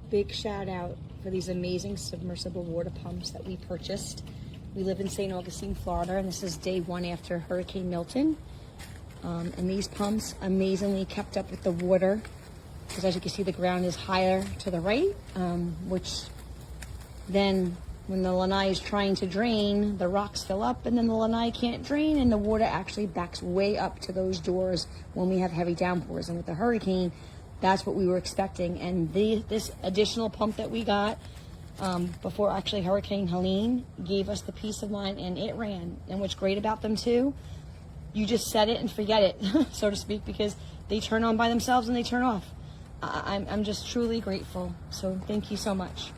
big shout out for these amazing submersible water pumps that we purchased. We live in St. Augustine, Florida, and this is day 1 after Hurricane Milton. And these pumps amazingly kept up with the water, because as you can see, the ground is higher to the right, which then when the lanai is trying to drain, the rocks fill up and then the lanai can't drain, and the water actually backs way up to those doors when we have heavy downpours. And with the hurricane, that's what we were expecting. And this additional pump that we got before actually Hurricane Helene gave us the peace of mind, and it ran. And what's great about them too, you just set it and forget it, so to speak, because they turn on by themselves and they turn off. I'm just truly grateful. So thank you so much.